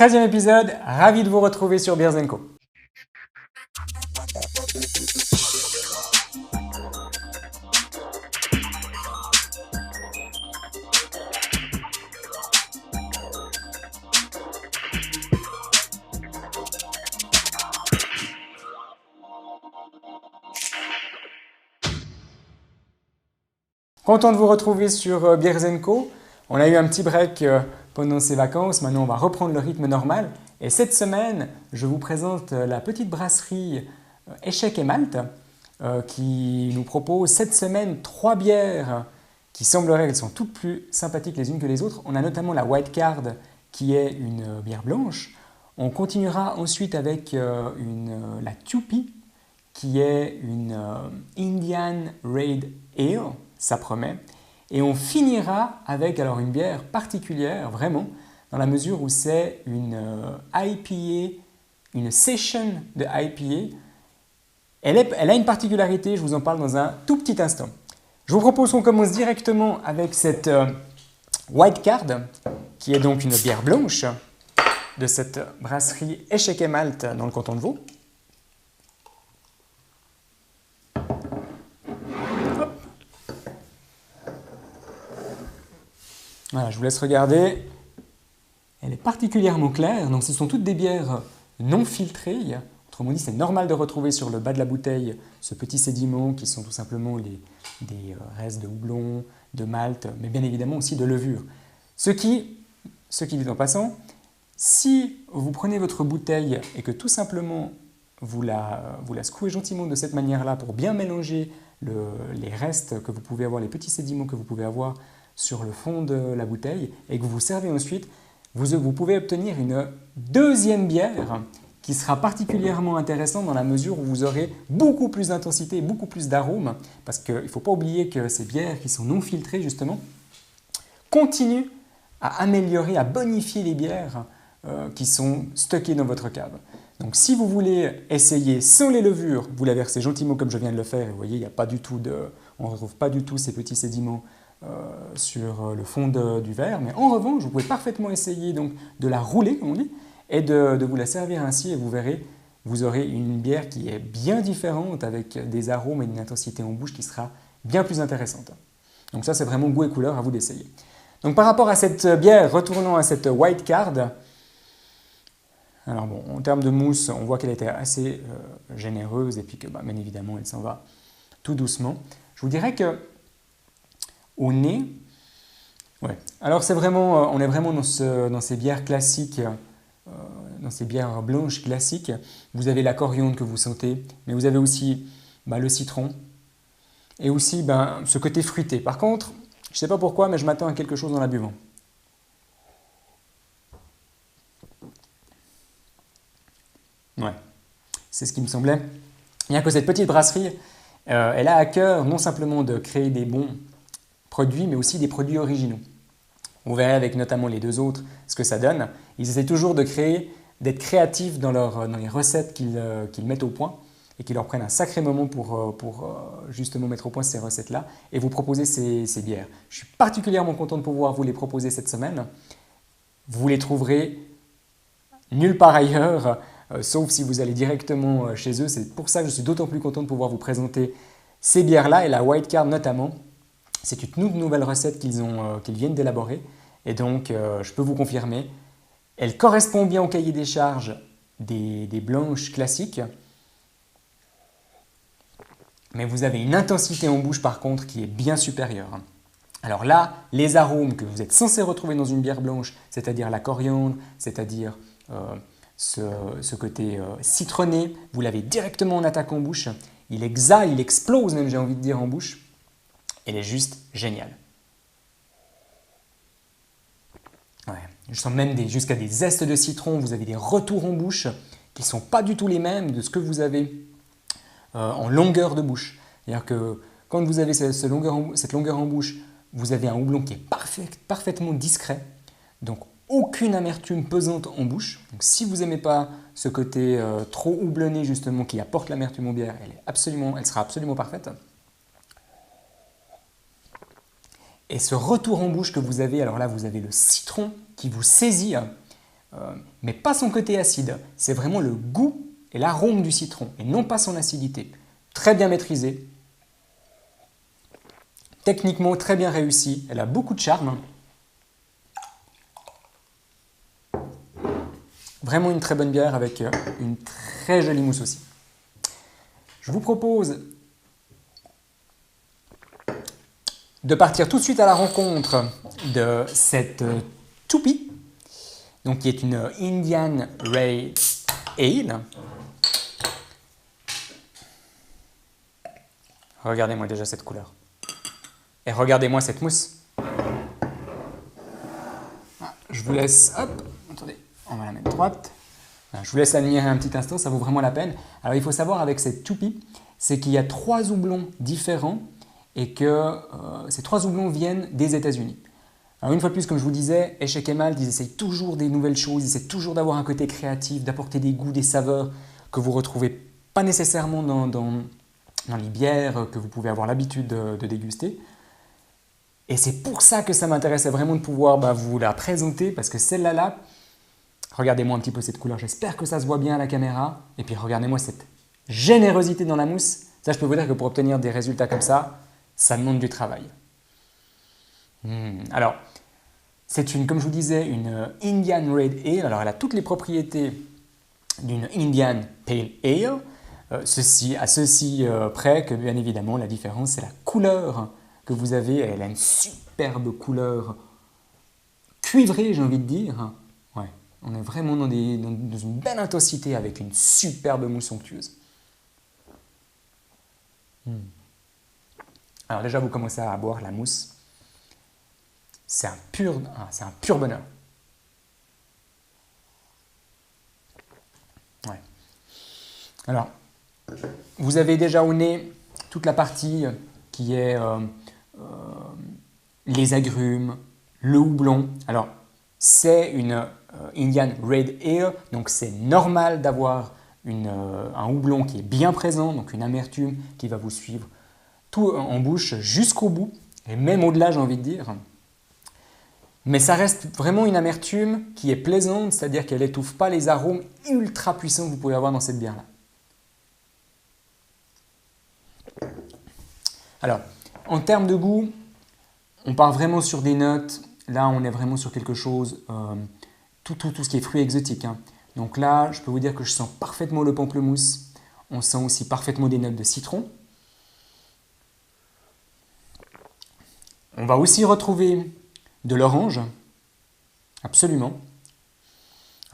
13e épisode, ravi de vous retrouver sur Beers & Co. Content de vous retrouver sur Beers & Co. On a eu un petit break pendant ces vacances, maintenant on va reprendre le rythme normal. Et cette semaine, je vous présente la petite brasserie Échec et Malte qui nous propose cette semaine 3 bières qui sembleraient qu'elles sont toutes plus sympathiques les unes que les autres. On a notamment la White Card qui est une bière blanche. On continuera ensuite avec la Tupi qui est une Indian Red Ale. Ça promet. Et on finira avec alors une bière particulière, vraiment, dans la mesure où c'est une IPA, une session de IPA. Elle a une particularité, je vous en parle dans un tout petit instant. Je vous propose qu'on commence directement avec cette White Card, qui est donc une bière blanche de cette brasserie Échec et Malte dans le canton de Vaud. Voilà, je vous laisse regarder. Elle est particulièrement claire, donc ce sont toutes des bières non filtrées. Autrement dit, c'est normal de retrouver sur le bas de la bouteille ce petit sédiment qui sont tout simplement des restes de houblon, de malt, mais bien évidemment aussi de levure. Ce qui dit en passant, si vous prenez votre bouteille et que tout simplement vous la secouez gentiment de cette manière-là pour bien mélanger les restes que vous pouvez avoir, les petits sédiments que vous pouvez avoir sur le fond de la bouteille et que vous servez ensuite, vous pouvez obtenir une deuxième bière qui sera particulièrement intéressante dans la mesure où vous aurez beaucoup plus d'intensité et beaucoup plus d'arômes parce qu'il ne faut pas oublier que ces bières qui sont non filtrées justement continuent à améliorer, à bonifier les bières qui sont stockées dans votre cave. Donc si vous voulez essayer sans les levures, vous la versez gentiment comme je viens de le faire et vous voyez, il y a pas du tout on ne retrouve pas du tout ces petits sédiments sur le fond du verre, mais en revanche, vous pouvez parfaitement essayer donc, de la rouler, comme on dit, et de vous la servir ainsi, et vous verrez, vous aurez une bière qui est bien différente, avec des arômes et une intensité en bouche qui sera bien plus intéressante. Donc ça, c'est vraiment goût et couleur, à vous d'essayer. Donc par rapport à cette bière, retournons à cette White Card. Alors bon, en termes de mousse, on voit qu'elle était assez généreuse, et puis que bien évidemment, elle s'en va tout doucement. Je vous dirais que au nez, ouais. Alors c'est vraiment, on est vraiment dans ces bières classiques, dans ces bières blanches classiques. Vous avez la coriandre que vous sentez, mais vous avez aussi le citron et aussi ce côté fruité. Par contre, je ne sais pas pourquoi, mais je m'attends à quelque chose dans la buvant. Ouais, c'est ce qui me semblait. Bien que cette petite brasserie, elle a à cœur non simplement de créer des bons produits, mais aussi des produits originaux. Vous verrez avec notamment les deux autres ce que ça donne. Ils essaient toujours d'être créatifs dans les recettes qu'ils mettent au point et qui leur prennent un sacré moment pour justement mettre au point ces recettes-là et vous proposer ces bières. Je suis particulièrement content de pouvoir vous les proposer cette semaine. Vous les trouverez nulle part ailleurs, sauf si vous allez directement chez eux. C'est pour ça que je suis d'autant plus content de pouvoir vous présenter ces bières-là et la White Card notamment. C'est une toute nouvelle recette qu'ils viennent d'élaborer et donc je peux vous confirmer, elle correspond bien au cahier des charges des blanches classiques, mais vous avez une intensité en bouche par contre qui est bien supérieure. Alors là, les arômes que vous êtes censés retrouver dans une bière blanche, c'est-à-dire la coriandre, c'est-à-dire ce côté citronné, vous l'avez directement en attaque en bouche, il explose même j'ai envie de dire en bouche. Elle est juste géniale. Ouais. Je sens même jusqu'à des zestes de citron, vous avez des retours en bouche qui ne sont pas du tout les mêmes de ce que vous avez en longueur de bouche. C'est-à-dire que quand vous avez cette longueur en bouche, vous avez un houblon qui est parfaitement discret, donc aucune amertume pesante en bouche. Donc si vous n'aimez pas ce côté trop houblonné justement qui apporte l'amertume aux bières, elle sera absolument parfaite. Et ce retour en bouche que vous avez, alors là vous avez le citron qui vous saisit mais pas son côté acide. C'est vraiment le goût et l'arôme du citron, et non pas son acidité. Très bien maîtrisée, techniquement très bien réussie, elle a beaucoup de charme. Vraiment une très bonne bière avec une très jolie mousse aussi. Je vous propose de partir tout de suite à la rencontre de cette toupie, donc qui est une Indian Red Ale. Regardez-moi déjà cette couleur. Et regardez-moi cette mousse. Je vous laisse, hop, attendez, on va la mettre droite. Je vous laisse l'admirer un petit instant, ça vaut vraiment la peine. Alors il faut savoir avec cette toupie, c'est qu'il y a 3 houblons différents et que ces 3 houblons viennent des États-Unis. Alors une fois de plus, comme je vous disais, Échec et Malte, ils essayent toujours des nouvelles choses, ils essaient toujours d'avoir un côté créatif, d'apporter des goûts, des saveurs que vous ne retrouvez pas nécessairement dans les bières que vous pouvez avoir l'habitude de déguster. Et c'est pour ça que ça m'intéressait vraiment de pouvoir vous la présenter, parce que celle-là, regardez-moi un petit peu cette couleur, j'espère que ça se voit bien à la caméra. Et puis regardez-moi cette générosité dans la mousse. Ça, je peux vous dire que pour obtenir des résultats comme ça demande du travail. Alors, c'est comme je vous disais, une Indian Red Ale. Alors, elle a toutes les propriétés d'une Indian Pale Ale. Ceci près que, bien évidemment, la différence, c'est la couleur que vous avez. Elle a une superbe couleur cuivrée, j'ai envie de dire. Ouais, on est vraiment dans une belle intensité avec une superbe mousse onctueuse. Alors déjà, vous commencez à boire la mousse. C'est un pur bonheur. Ouais. Alors, vous avez déjà au nez toute la partie qui est les agrumes, le houblon. Alors, c'est une Indian Red Ale, donc c'est normal d'avoir un houblon qui est bien présent, donc une amertume qui va vous suivre tout en bouche jusqu'au bout, et même au-delà, j'ai envie de dire. Mais ça reste vraiment une amertume qui est plaisante, c'est-à-dire qu'elle n'étouffe pas les arômes ultra puissants que vous pouvez avoir dans cette bière-là. Alors, en termes de goût, on part vraiment sur des notes. Là, on est vraiment sur quelque chose, tout ce qui est fruits exotiques. Donc là, je peux vous dire que je sens parfaitement le pamplemousse. On sent aussi parfaitement des notes de citron. On va aussi retrouver de l'orange, absolument.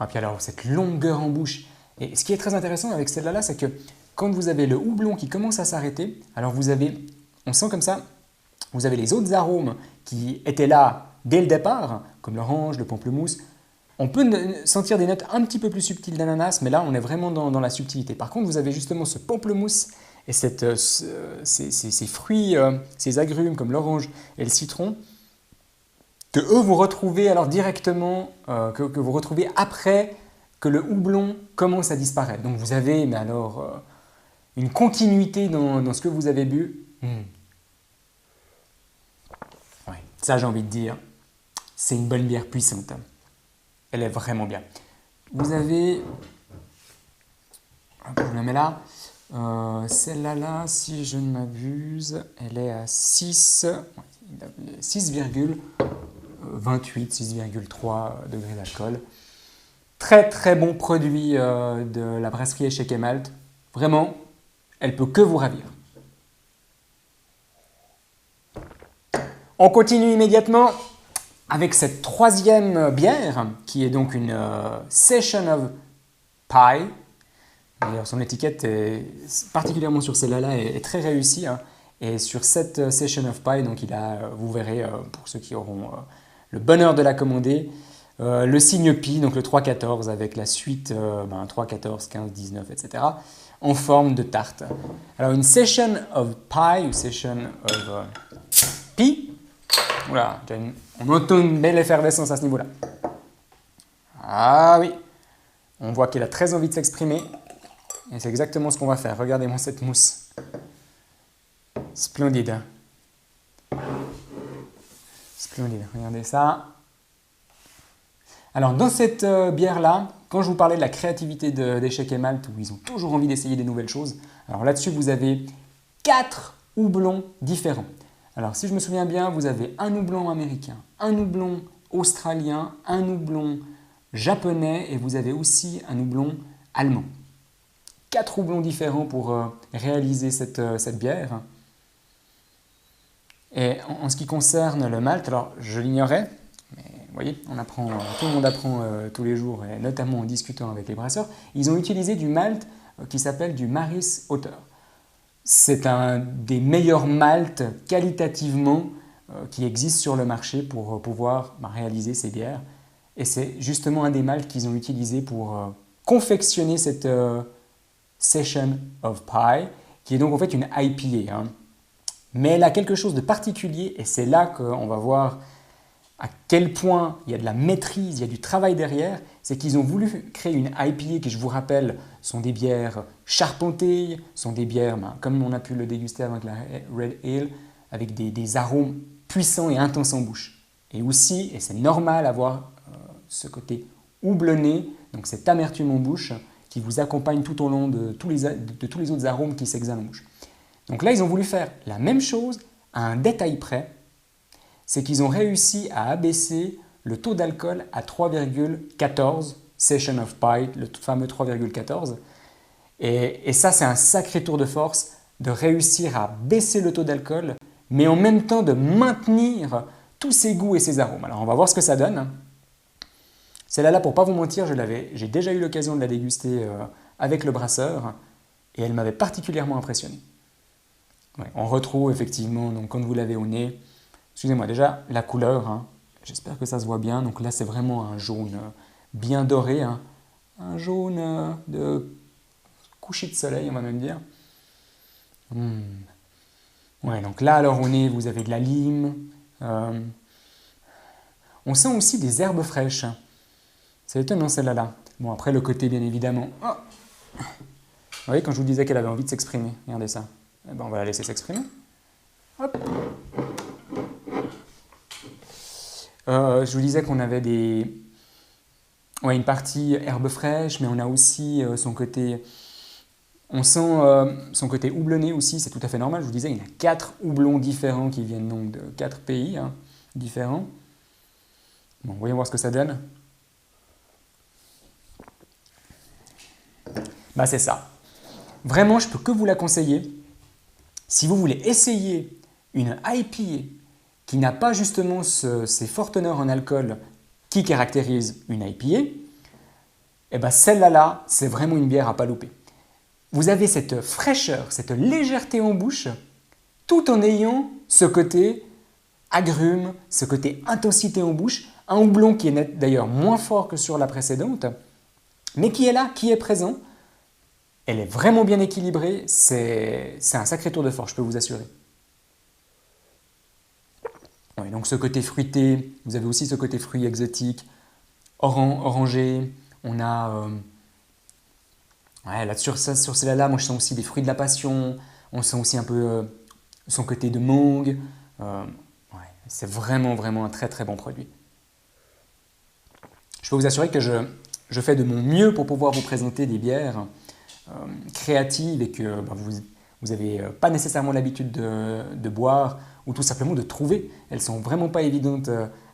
Et puis alors, cette longueur en bouche. Et ce qui est très intéressant avec celle-là, c'est que quand vous avez le houblon qui commence à s'arrêter, alors on sent comme ça, vous avez les autres arômes qui étaient là dès le départ, comme l'orange, le pamplemousse. On peut sentir des notes un petit peu plus subtiles d'ananas, mais là, on est vraiment dans la subtilité. Par contre, vous avez justement ce pamplemousse et ces fruits, ces agrumes comme l'orange et le citron, que eux vous retrouvez alors directement, que vous retrouvez après que le houblon commence à disparaître. Donc vous avez une continuité dans ce que vous avez bu. Ouais, ça j'ai envie de dire, c'est une bonne bière puissante. Elle est vraiment bien. Vous avez, je la mets là, celle-là, si je ne m'abuse, elle est à 6,28, 6,3 degrés d'alcool. Très très bon produit de la brasserie Échec et Malte. Vraiment, elle peut que vous ravir. On continue immédiatement avec cette troisième bière qui est donc une Session of Pie. D'ailleurs, son étiquette, particulièrement sur celle-là, est très réussie. Et sur cette Session of Pie, donc vous verrez, pour ceux qui auront le bonheur de la commander, le signe pi, donc le 3,14 avec la suite 3, 14, 15, 19, etc. en forme de tarte. Alors une Session of Pie ou Session of Pi, voilà, on entend une belle effervescence à ce niveau-là. Ah oui, on voit qu'elle a très envie de s'exprimer. Et c'est exactement ce qu'on va faire. Regardez-moi cette mousse. Splendide. Splendide, regardez ça. Alors dans cette bière-là, quand je vous parlais de la créativité d'Échec et Malte, où ils ont toujours envie d'essayer des nouvelles choses, alors là-dessus vous avez 4 houblons différents. Alors si je me souviens bien, vous avez un houblon américain, un houblon australien, un houblon japonais et vous avez aussi un houblon allemand. 4 houblons différents pour réaliser cette bière. Et en ce qui concerne le malt, alors je l'ignorais, mais vous voyez, tout le monde apprend tous les jours, et notamment en discutant avec les brasseurs. Ils ont utilisé du malt qui s'appelle du Maris Otter. C'est un des meilleurs malts qualitativement qui existent sur le marché pour pouvoir réaliser ces bières. Et c'est justement un des malts qu'ils ont utilisé pour confectionner cette Session of Pie, qui est donc en fait une IPA. Hein. Mais elle a quelque chose de particulier et c'est là qu'on va voir à quel point il y a de la maîtrise, il y a du travail derrière. C'est qu'ils ont voulu créer une IPA qui, je vous rappelle, sont des bières charpentées, sont des bières, comme on a pu le déguster avec la Red Ale, avec des arômes puissants et intenses en bouche. Et aussi, et c'est normal, avoir ce côté houblonné, donc cette amertume en bouche, qui vous accompagne tout au long de tous les autres arômes qui s'exhalent en bouche. Donc là, ils ont voulu faire la même chose à un détail près, c'est qu'ils ont réussi à abaisser le taux d'alcool à 3,14, Session of Pie, le fameux 3,14. Et ça, c'est un sacré tour de force de réussir à baisser le taux d'alcool, mais en même temps de maintenir tous ses goûts et ses arômes. Alors, on va voir ce que ça donne. Celle-là, pour ne pas vous mentir, j'ai déjà eu l'occasion de la déguster avec le brasseur et elle m'avait particulièrement impressionné. Ouais, on retrouve effectivement, donc, quand vous l'avez au nez, excusez-moi déjà, la couleur, hein, j'espère que ça se voit bien. Donc là, c'est vraiment un jaune bien doré, hein, un jaune de coucher de soleil, on va même dire. Ouais, donc là, alors au nez, vous avez de la lime. On sent aussi des herbes fraîches. C'est étonnant celle-là. Bon, après le côté, bien évidemment. Oh, vous voyez, quand je vous disais qu'elle avait envie de s'exprimer, regardez ça. Eh ben, on va la laisser s'exprimer. Hop. Je vous disais qu'on avait une partie herbes fraîches, mais on a aussi son côté. On sent son côté houblonné aussi, c'est tout à fait normal. Je vous disais, il y a 4 houblons différents qui viennent donc de 4 pays différents. Bon, voyons voir ce que ça donne. Bah, c'est ça. Vraiment, je peux que vous la conseiller. Si vous voulez essayer une IPA qui n'a pas justement ces fortes teneurs en alcool qui caractérisent une IPA, eh ben celle-là, c'est vraiment une bière à pas louper. Vous avez cette fraîcheur, cette légèreté en bouche, tout en ayant ce côté agrume, ce côté intensité en bouche, un houblon qui est d'ailleurs moins fort que sur la précédente, mais qui est là, qui est présent. Elle est vraiment bien équilibrée, c'est un sacré tour de force, je peux vous assurer. Ouais, donc ce côté fruité, vous avez aussi ce côté fruit exotique, orangé, on a... là, sur celle-là, moi je sens aussi des fruits de la passion, on sent aussi un peu son côté de mangue. C'est vraiment, vraiment un très très bon produit. Je peux vous assurer que je fais de mon mieux pour pouvoir vous présenter des bières créatives et que vous n'avez pas nécessairement l'habitude de boire ou tout simplement de trouver. Elles ne sont vraiment pas évidentes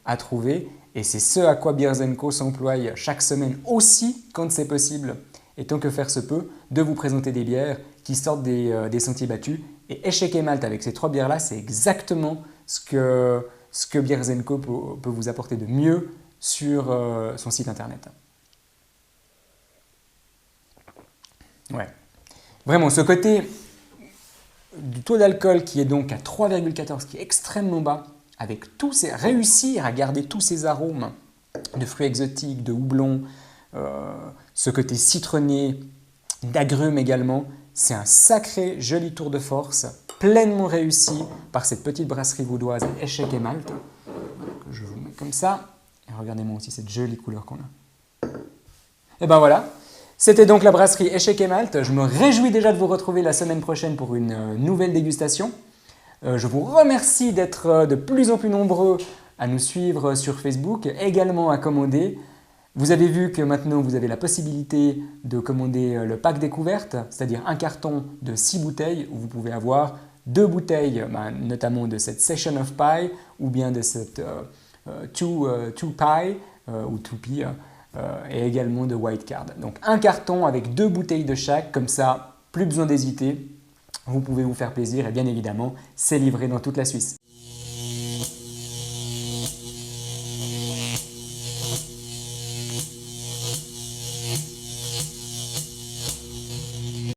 à trouver et c'est ce à quoi Beers & Co s'emploie chaque semaine aussi, quand c'est possible, et tant que faire se peut, de vous présenter des bières qui sortent des sentiers battus. Et Échec et Malte, avec ces 3 bières-là, c'est exactement ce que Beers & Co peut vous apporter de mieux sur son site internet. Ouais. Vraiment, ce côté du taux d'alcool qui est donc à 3,14, qui est extrêmement bas, avec réussir à garder tous ces arômes de fruits exotiques, de houblon, ce côté citronné, d'agrumes également, c'est un sacré joli tour de force, pleinement réussi par cette petite brasserie vaudoise Échec et Malte. Je vous mets comme ça, et regardez-moi aussi cette jolie couleur qu'on a. Et ben voilà. C'était donc la brasserie Échec et Malte. Je me réjouis déjà de vous retrouver la semaine prochaine pour une nouvelle dégustation. Je vous remercie d'être de plus en plus nombreux à nous suivre sur Facebook, également à commander. Vous avez vu que maintenant vous avez la possibilité de commander le pack découverte, c'est-à-dire un carton de 6 bouteilles où vous pouvez avoir 2 bouteilles, notamment de cette Session of Pie ou bien de cette Two Pie ou Two Pie et également de White Card. Donc un carton avec 2 bouteilles de chaque, comme ça, plus besoin d'hésiter, vous pouvez vous faire plaisir et bien évidemment, c'est livré dans toute la Suisse.